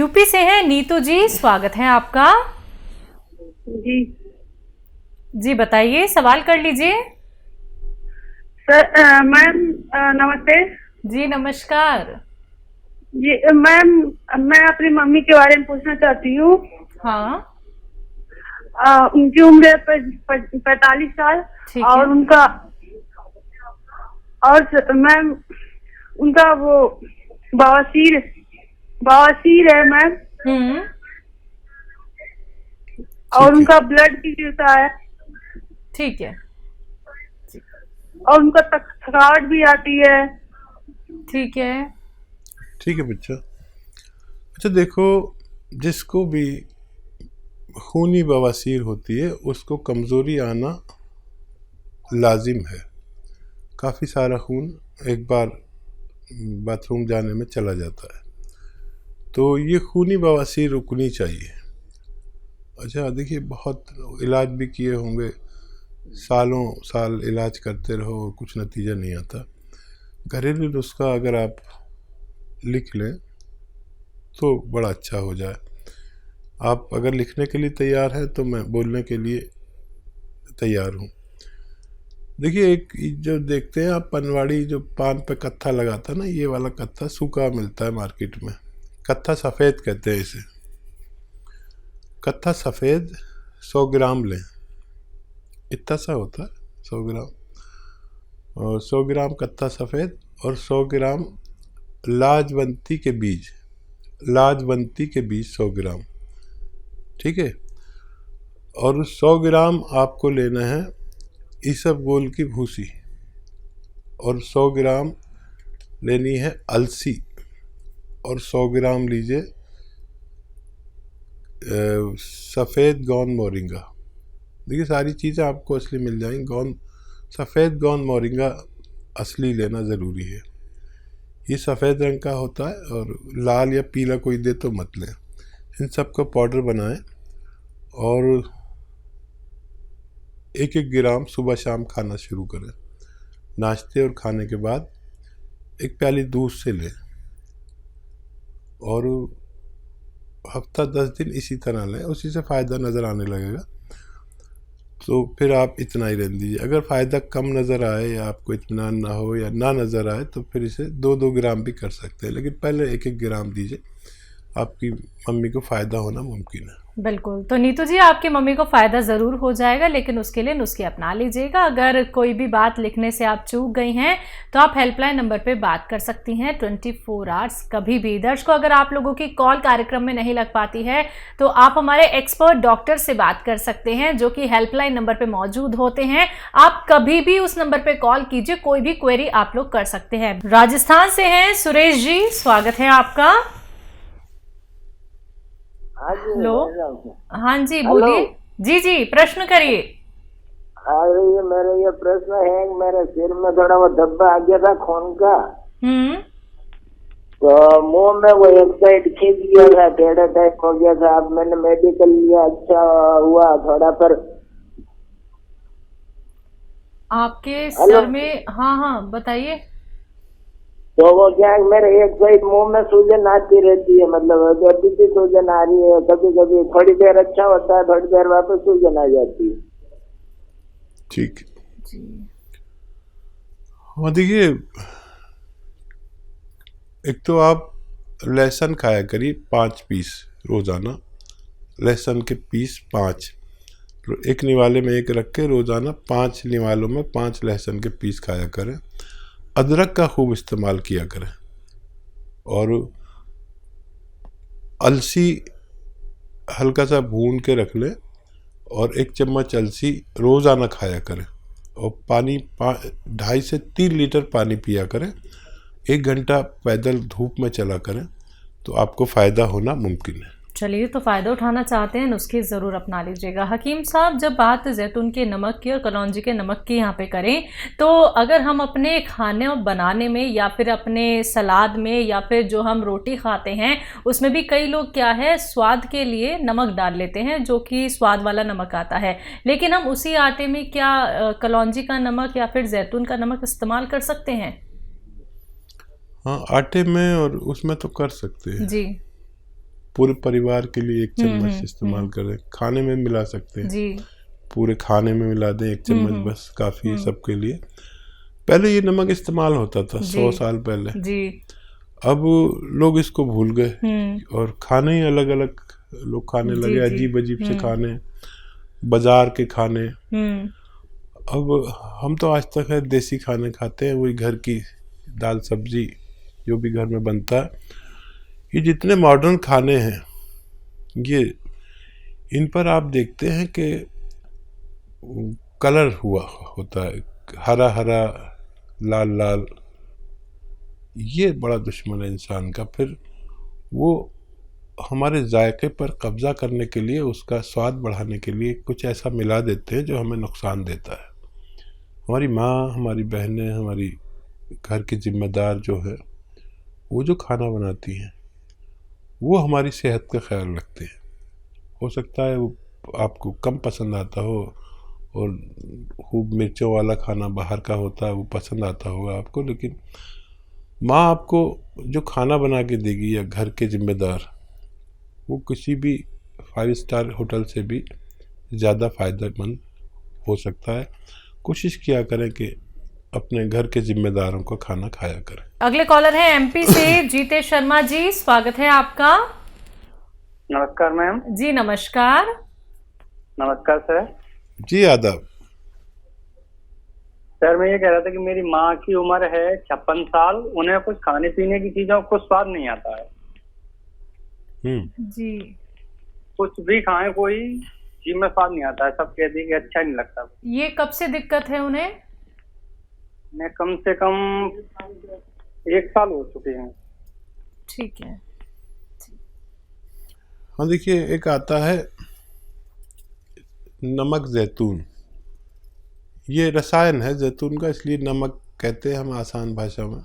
UP से हैं नीतू जी, स्वागत है आपका। जी जी बताइए, सवाल कर लीजिए। सर, मैम नमस्ते। जी नमस्कार। जी मैम, मैं अपनी मम्मी के बारे में पूछना चाहती हूँ। हाँ उनकी उम्र है 45 साल। ठीक है। और मैम उनका वो बवासीर बवासीर है मैम। हम्म। और ठीक है। उनका ब्लड भी गिरता है। ठीक है। और उनका थकावट भी आती है। ठीक है। ठीक है बच्चा। अच्छा देखो, जिसको भी खूनी बवासीर होती है उसको कमज़ोरी आना लाजिम है। काफ़ी सारा खून एक बार बाथरूम जाने में चला जाता है, तो ये खूनी बवासीर रुकनी चाहिए। अच्छा देखिए, बहुत इलाज भी किए होंगे, सालों साल इलाज करते रहो, कुछ नतीजा नहीं आता। घरेलू नुस्खा अगर आप लिख लें तो बड़ा अच्छा हो जाए। आप अगर लिखने के लिए तैयार हैं तो मैं बोलने के लिए तैयार हूँ। देखिए, एक जो देखते हैं आप पनवाड़ी जो पान पे कत्था लगाता है ना, ये वाला कत्था सूखा मिलता है मार्केट में। कत्था सफ़ेद कहते हैं इसे। कत्था सफ़ेद 100 ग्राम लें, इतना सा होता है 100 ग्राम। और 100 ग्राम कत्था सफ़ेद और 100 ग्राम लाजवंती के बीज, लाजवंती के बीज 100 ग्राम, ठीक है। और 100 ग्राम आपको लेना है इसबगोल की भूसी, और 100 ग्राम लेनी है अलसी, और 100 ग्राम लीजिए सफ़ेद गोंद मोरिंगा। देखिए, सारी चीज़ें आपको असली मिल जाएंगी। सफ़ेद गोंद मोरिंगा असली लेना ज़रूरी है। ये सफ़ेद रंग का होता है, और लाल या पीला कोई दे तो मत लें। इन सब का पाउडर बनाएं और 1-1 ग्राम सुबह शाम खाना शुरू करें। नाश्ते और खाने के बाद 1 प्याली दूध से लें, और हफ्ता 10 दिन इसी तरह लें, उसी से फ़ायदा नज़र आने लगेगा। तो फिर आप इतना ही रहने दीजिए। अगर फ़ायदा कम नज़र आए या आपको इत्मीनान ना हो या ना नज़र आए तो फिर इसे 2-2 ग्राम भी कर सकते हैं, लेकिन पहले 1-1 ग्राम दीजिए। आपकी मम्मी को फ़ायदा होना मुमकिन है। बिल्कुल, तो नीतू जी आपकी मम्मी को फ़ायदा ज़रूर हो जाएगा, लेकिन उसके लिए नुस्खे अपना लीजिएगा। अगर कोई भी बात लिखने से आप चूक गई हैं तो आप हेल्पलाइन नंबर पे बात कर सकती हैं 24 आवर्स कभी भी। दर्शकों, अगर आप लोगों की कॉल कार्यक्रम में नहीं लग पाती है तो आप हमारे एक्सपर्ट डॉक्टर से बात कर सकते हैं, जो कि हेल्पलाइन नंबर पर मौजूद होते हैं। आप कभी भी उस नंबर पर कॉल कीजिए, कोई भी क्वेरी आप लोग कर सकते हैं। राजस्थान से हैं सुरेश जी, स्वागत है आपका। हेलो, हाँ जी बोलिए। जी जी, प्रश्न करिए। अरे ये मेरा ये प्रश्न है, मेरे सिर में थोड़ा वो धब्बा आ गया था खून का। तो मुंह में वो एक साइड खींच गया था, टेढ़ा टाइप हो गया था। अब मैंने मेडिकल लिया, अच्छा हुआ थोड़ा। पर आपके सर में, हाँ हाँ बताइए। तो वो क्या है, मेरे एक साइड मुंह में सूजन आती रहती है, मतलब अभी भी सूजन आ रही है। कभी कभी थोड़ी देर अच्छा होता है, थोड़ी देर वापस सूजन आ जाती है। ठीक है। हाँ देखिए, एक तो आप लहसुन खाया करिए 5 पीस रोज़ाना। लहसुन के पीस 5, एक निवाले में एक रख के रोज़ाना 5 निवालों में 5 लहसुन के पीस खाया करें। अदरक का खूब इस्तेमाल किया करें, और अलसी हल्का सा भून के रख लें, और 1 चम्मच अलसी रोज़ाना खाया करें। और पानी 2.5 से 3 लीटर पानी पिया करें। 1 घंटा पैदल धूप में चला करें, तो आपको फ़ायदा होना मुमकिन है। चलिए, तो फ़ायदा उठाना चाहते हैं, नुस्खे ज़रूर अपना लीजिएगा। हकीम साहब, जब बात जैतून के नमक की और कलौंजी के नमक की यहाँ पे करें, तो अगर हम अपने खाने बनाने में या फिर अपने सलाद में या फिर जो हम रोटी खाते हैं उसमें भी कई लोग क्या है स्वाद के लिए नमक डाल लेते हैं, जो कि स्वाद वाला नमक आता है। लेकिन हम उसी आटे में क्या कलौंजी का नमक या फिर जैतून का नमक इस्तेमाल कर सकते हैं? हाँ, आटे में और उसमें तो कर सकते हैं। जी। पूरे परिवार के लिए 1 चम्मच इस्तेमाल करें। खाने में मिला सकते हैं जी। पूरे खाने में मिला दें 1 चम्मच, बस काफ़ी है सबके लिए। पहले ये नमक इस्तेमाल होता था 100 साल पहले जी। अब लोग इसको भूल गए और खाने ही अलग अलग लोग खाने लगे, अजीब अजीब से खाने, बाजार के खाने। अब हम तो आज तक है देसी खाने खाते हैं, वही घर की दाल सब्जी जो भी घर में बनता है। ये जितने मॉडर्न खाने हैं ये इन पर आप देखते हैं कि कलर हुआ होता है, हरा हरा लाल लाल, ये बड़ा दुश्मन है इंसान का। फिर वो हमारे जायके पर कब्जा करने के लिए, उसका स्वाद बढ़ाने के लिए कुछ ऐसा मिला देते हैं जो हमें नुकसान देता है। हमारी माँ, हमारी बहनें, हमारी घर की जिम्मेदार जो है, वो जो खाना बनाती हैं वो हमारी सेहत का ख्याल रखते हैं। हो सकता है वो आपको कम पसंद आता हो और खूब मिर्चों वाला खाना बाहर का होता है वो पसंद आता होगा आपको, लेकिन माँ आपको जो खाना बना के देगी या घर के जिम्मेदार, वो किसी भी 5 स्टार होटल से भी ज़्यादा फ़ायदेमंद हो सकता है। कोशिश किया करें कि अपने घर के जिम्मेदारों को खाना खाया करें। अगले कॉलर है एमपी से जीतेश शर्मा जी, स्वागत है आपका। नमस्कार मैम। जी नमस्कार। नमस्कार सर। जी आदाब। सर मैं ये कह रहा था कि मेरी माँ की उम्र है 56 साल, उन्हें कुछ खाने पीने की चीजों को स्वाद नहीं आता है। जी। कुछ भी खाएं कोई चीज में स्वाद नहीं आता है, सब कहते हैं कि अच्छा नहीं लगता। ये कब से दिक्कत है उन्हें? मैं कम से कम 1 साल हो चुके हैं। ठीक है। हाँ देखिए, एक आता है नमक जैतून, ये रसायन है जैतून का, इसलिए नमक कहते हैं हम आसान भाषा में।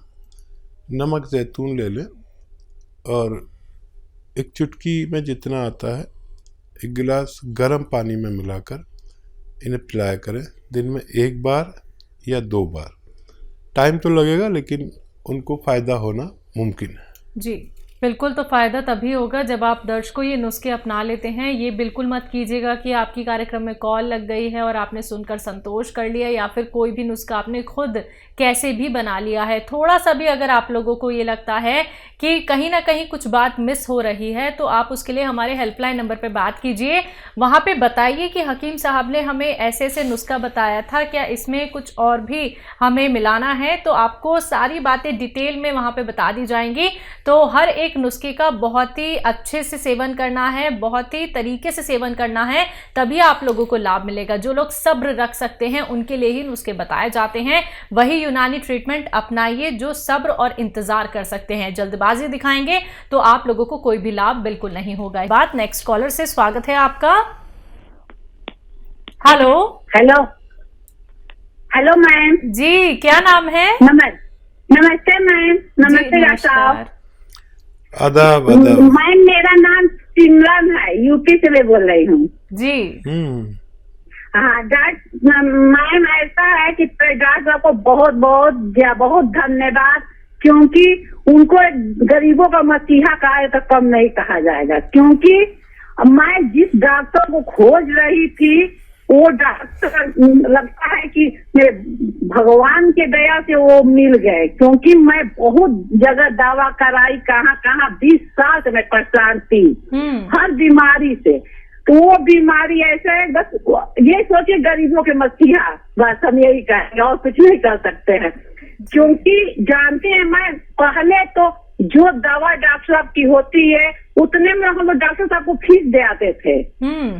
नमक जैतून ले लें और एक चुटकी में जितना आता है 1 गिलास गर्म पानी में मिलाकर इन्हें पिलाया करें, दिन में 1 बार या 2 बार। टाइम तो लगेगा लेकिन उनको फ़ायदा होना मुमकिन है। जी बिल्कुल, तो फ़ायदा तभी होगा जब आप दर्शकों ये नुस्खे अपना लेते हैं। ये बिल्कुल मत कीजिएगा कि आपकी कार्यक्रम में कॉल लग गई है और आपने सुनकर संतोष कर लिया, या फिर कोई भी नुस्खा आपने खुद कैसे भी बना लिया है। थोड़ा सा भी अगर आप लोगों को ये लगता है कि कहीं ना कहीं कुछ बात मिस हो रही है, तो आप उसके लिए हमारे हेल्पलाइन नंबर पे बात कीजिए। वहाँ पे बताइए कि हकीम साहब ने हमें ऐसे ऐसे नुस्खा बताया था, क्या इसमें कुछ और भी हमें मिलाना है? तो आपको सारी बातें डिटेल में वहाँ पे बता दी जाएंगी। तो हर एक नुस्खे का बहुत ही अच्छे से सेवन करना है, बहुत ही तरीके से सेवन करना है, तभी आप लोगों को लाभ मिलेगा। जो लोग सब्र रख सकते हैं उनके लिए ही नुस्खे बताए जाते हैं। वही यूनानी ट्रीटमेंट अपनाइए जो सब्र और इंतजार कर सकते हैं। जल्दबाजी दिखाएंगे तो आप लोगों को कोई भी लाभ बिल्कुल नहीं होगा। बात नेक्स्ट कॉलर से, स्वागत है आपका। हेलो हेलो हेलो मैम जी, क्या नाम है? नमस्ते मैम। नमस्ते डॉक्टर साहब। आदाब आदाब। मैम मेरा नाम सिमरन है, यूपी से मैं बोल रही हूँ जी। हाँ डॉक्टर मैम, ऐसा है कि डॉक्टर को बहुत बहुत बहुत धन्यवाद, क्योंकि उनको गरीबों का मसीहा कहा है तो कम नहीं कहा जाएगा। क्योंकि मैं जिस डॉक्टर को खोज रही थी वो डॉक्टर लगता है कि मेरे भगवान के दया से वो मिल गए, क्योंकि मैं बहुत जगह दवा कराई, कहाँ कहाँ 20 साल से मैं परेशान थी हर बीमारी से। तो वो बीमारी ऐसे है, बस ये सोचिए गरीबों के मसीहा, बस हम यही कहेंगे और कुछ नहीं कर सकते हैं। क्योंकि जानते हैं, मैं पहले तो जो दवा डॉक्टर साहब की होती है उतने में हम लोग डॉक्टर साहब को फीस दे आते थे।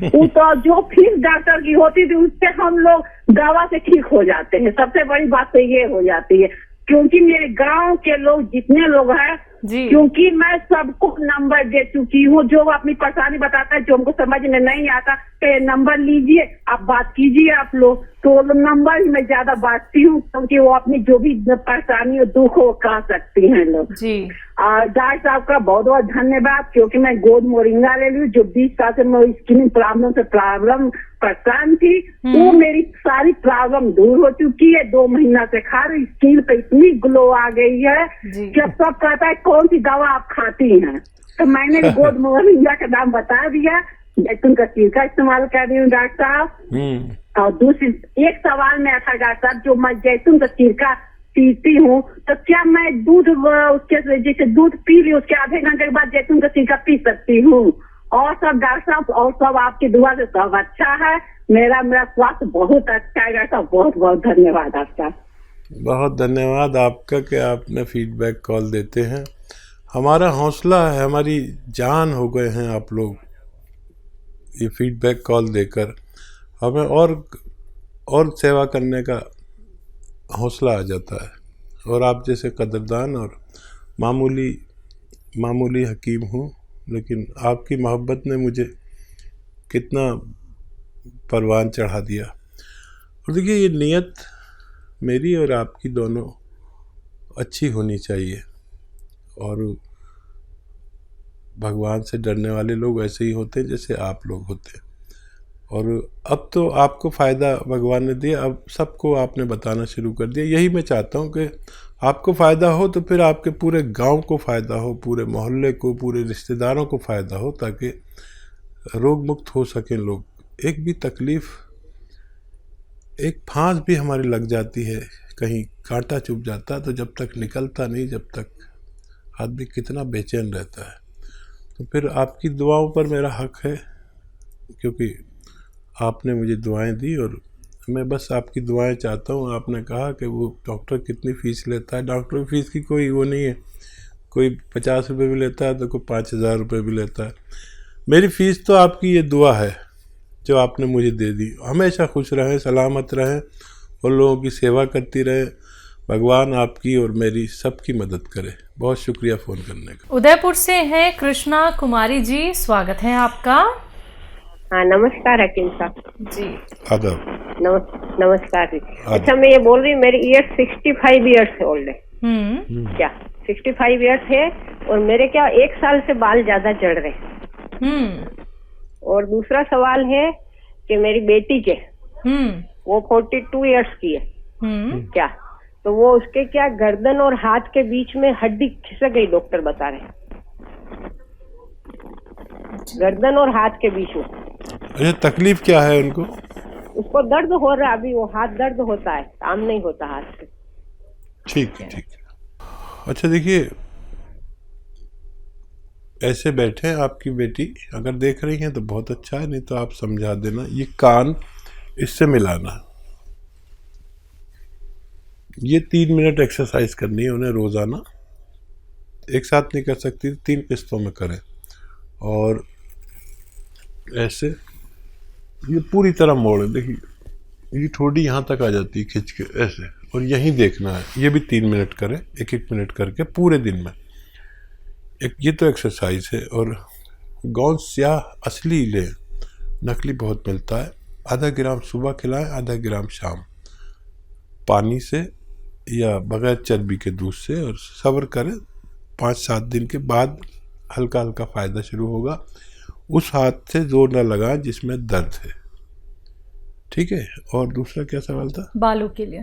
तो जो फीस डॉक्टर की होती थी उससे हम लोग दवा से ठीक हो जाते हैं। सबसे बड़ी बात तो ये हो जाती है, क्योंकि मेरे गांव के लोग जितने लोग हैं, क्योंकि मैं सबको नंबर दे चुकी हूँ, जो अपनी परेशानी बताता है, जो हमको समझ में नहीं आता तो नंबर लीजिए, आप बात कीजिए आप लोग, तो नंबर ही मैं ज्यादा बांटती हूँ, क्योंकि वो अपनी जो भी परेशानी और दुख हो कह सकती हैं लोग। डॉक्टर साहब का बहुत बहुत धन्यवाद, क्योंकि मैं गोद मोरिंगा ले ली, जो 20 साल से मैं स्किन प्रॉब्लम से परेशान थी, वो मेरी सारी प्रॉब्लम दूर हो चुकी है। 2 महीना से खा रही, स्किन पे इतनी ग्लो आ गई है कि अब सब कहता है कौन सी दवा आप खाती हैं। तो मैंने भी गोद मोरिंगा का नाम बता दिया। जैतून का सिरका इस्तेमाल कर रही हूँ डॉक्टर साहब। और दूसरी एक सवाल में था डॉक्टर साहब, जो मैं जैतून का सिरका पीती हूँ तो क्या मैं दूध उसके जैसे दूध पी ली उसके आधे घंटे के बाद जैतून का सिरका पी सकती हूँ? और सब डॉक्टर साहब और सब आपकी दुआ से सब अच्छा है। मेरा स्वास्थ्य बहुत अच्छा है डॉक्टर साहब। बहुत बहुत धन्यवाद आपका। बहुत धन्यवाद आपका कि आपने फीडबैक कॉल देते हैं। हमारा हौसला है, हमारी जान हो गए हैं आप लोग ये फीडबैक कॉल देकर। हमें और सेवा करने का हौसला आ जाता है। और आप जैसे कदरदान और मामूली हकीम हूँ, लेकिन आपकी मोहब्बत ने मुझे कितना परवान चढ़ा दिया। और देखिए, ये नीयत मेरी और आपकी दोनों अच्छी होनी चाहिए। और भगवान से डरने वाले लोग ऐसे ही होते हैं जैसे आप लोग होते हैं। और अब तो आपको फ़ायदा भगवान ने दिया, अब सबको आपने बताना शुरू कर दिया। यही मैं चाहता हूँ कि आपको फ़ायदा हो तो फिर आपके पूरे गांव को फ़ायदा हो, पूरे मोहल्ले को, पूरे रिश्तेदारों को फ़ायदा हो, ताकि रोग मुक्त हो सकें लोग। एक भी तकलीफ़, एक फांस भी हमारी लग जाती है, कहीं कांटा चुभ जाता है तो जब तक निकलता नहीं, जब तक आदमी कितना बेचैन रहता है। तो फिर आपकी दुआओं पर मेरा हक है, क्योंकि आपने मुझे दुआएं दी और मैं बस आपकी दुआएं चाहता हूँ। आपने कहा कि वो डॉक्टर कितनी फ़ीस लेता है, डॉक्टर की फ़ीस की कोई वो नहीं है, कोई 50 रुपये भी लेता है तो कोई 5000 रुपये भी लेता है। मेरी फ़ीस तो आपकी ये दुआ है जो आपने मुझे दे दी। हमेशा खुश रहें, सलामत रहें और लोगों की सेवा करती रहें। भगवान आपकी और मेरी सबकी मदद करे। बहुत शुक्रिया फ़ोन करने का। उदयपुर से हैं कृष्णा कुमारी जी, स्वागत है आपका। हाँ, नमस्कार हकीम साहब जी। आदाब। नमस्कार जी। अच्छा, मैं ये बोल रही हूँ, मेरी ईयर 65 ईयर्स ओल्ड है। क्या 65 ईयर्स है? और मेरे क्या 1 साल से बाल ज्यादा चढ़ रहे। और दूसरा सवाल है कि मेरी बेटी के वो 42 ईयर्स की है। क्या तो वो उसके क्या गर्दन और हाथ के बीच में हड्डी खिसक गई, डॉक्टर बता रहे हैं, गर्दन और हाथ के बीच में। अच्छा, तकलीफ क्या है उनको? उसको दर्द हो रहा है अभी, वो हाथ दर्द होता है, काम नहीं होता हाथ से। ठीक है, ठीक है। अच्छा देखिए, ऐसे बैठे हैं आपकी बेटी, अगर देख रही हैं तो बहुत अच्छा है, नहीं तो आप समझा देना। ये कान इससे मिलाना, ये 3 मिनट एक्सरसाइज करनी है उन्हें रोज़ाना। एक साथ नहीं कर सकती, 3 किस्तों में करें। और ऐसे ये पूरी तरह मोड़ें। देखिए, ये ठोड़ी यहाँ तक आ जाती है खिंच के ऐसे, और यहीं देखना है। ये भी 3 मिनट करें, 1-1 मिनट करके पूरे दिन में। ये तो एक्सरसाइज है। और गौंद स्याह असली लें, नकली बहुत मिलता है। आधा ग्राम सुबह खिलाएं, आधा ग्राम शाम, पानी से या बगैर चर्बी के दूध से। और सब्र करें, 5-7 दिन के बाद हल्का हल्का फ़ायदा शुरू होगा। उस हाथ से जोर न लगाएं जिसमें दर्द है, ठीक है। और दूसरा क्या सवाल था? बालों के लिए।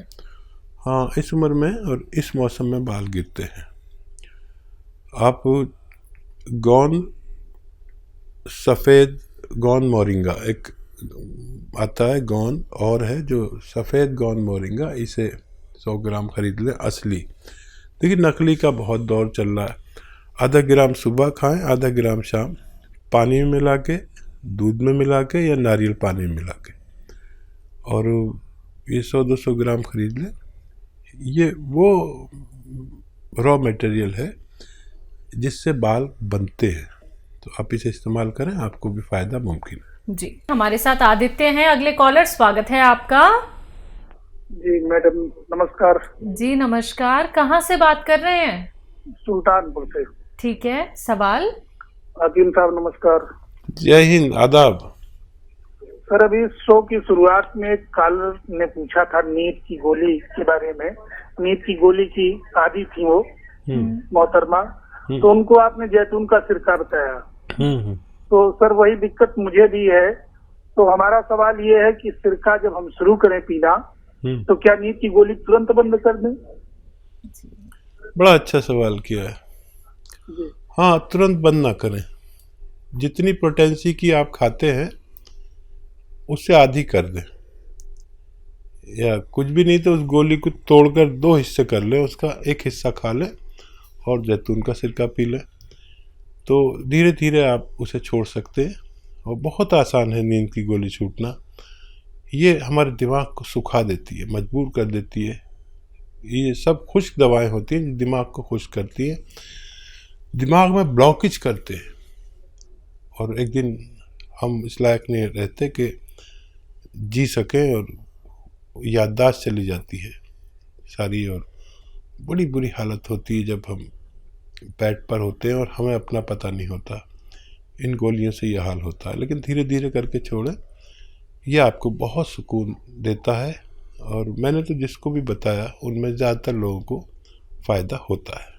हाँ, इस उम्र में और इस मौसम में बाल गिरते हैं। आप गौन सफ़ेद गौन मोरिंगा, एक आता है गौन और है जो सफ़ेद गौन मोरिंगा, इसे 100 ग्राम खरीद लें असली। देखिए, नकली का बहुत दौर चल रहा है। आधा ग्राम सुबह खाएं, आधा ग्राम शाम, पानी में मिला के, दूध में मिला के या नारियल पानी में मिला के। और ये 100-200 ग्राम खरीद लें। ये वो रॉ मटेरियल है जिससे बाल बनते हैं, तो आप इसे इस्तेमाल करें, आपको भी फ़ायदा मुमकिन है। जी, हमारे साथ आदित्य हैं अगले कॉलर, स्वागत है आपका। जी मैडम, नमस्कार। जी नमस्कार, कहाँ से बात कर रहे हैं? सुल्तानपुर से। ठीक है, सवाल? हकीम साहब नमस्कार। जय हिंद, आदाब। सर, अभी शो की शुरुआत में कॉलर ने पूछा था नींद की गोली के बारे में। नींद की गोली की आदी थी वो मोहतरमा, तो उनको आपने जैतून का सिरका बताया। तो सर, वही दिक्कत मुझे भी है। तो हमारा सवाल ये है कि सिरका जब हम शुरू करें पीना, तो क्या नींद की गोली तुरंत बंद कर दें? बड़ा अच्छा सवाल किया है। हाँ, तुरंत बंद ना करें। जितनी पोटेंसी की आप खाते हैं उससे आधी कर दें, या कुछ भी नहीं तो उस गोली को तोड़कर 2 हिस्से कर लें, उसका एक हिस्सा खा लें और जैतून का सिरका पी लें। तो धीरे धीरे आप उसे छोड़ सकते हैं और बहुत आसान है नींद की गोली छूटना। ये हमारे दिमाग को सुखा देती है, मजबूर कर देती है। ये सब खुश्क दवाएं होती हैं, दिमाग को खुश्क करती हैं, दिमाग में ब्लॉकेज करते हैं, और एक दिन हम इस लायक नहीं रहते कि जी सकें, और याददाश्त चली जाती है सारी, और बड़ी बुरी हालत होती है जब हम बेड पर होते हैं और हमें अपना पता नहीं होता। इन गोलियों से ये हाल होता है, लेकिन धीरे धीरे करके छोड़ें, ये आपको बहुत सुकून देता है। और मैंने तो जिसको भी बताया उनमें ज़्यादातर लोगों को फ़ायदा होता है।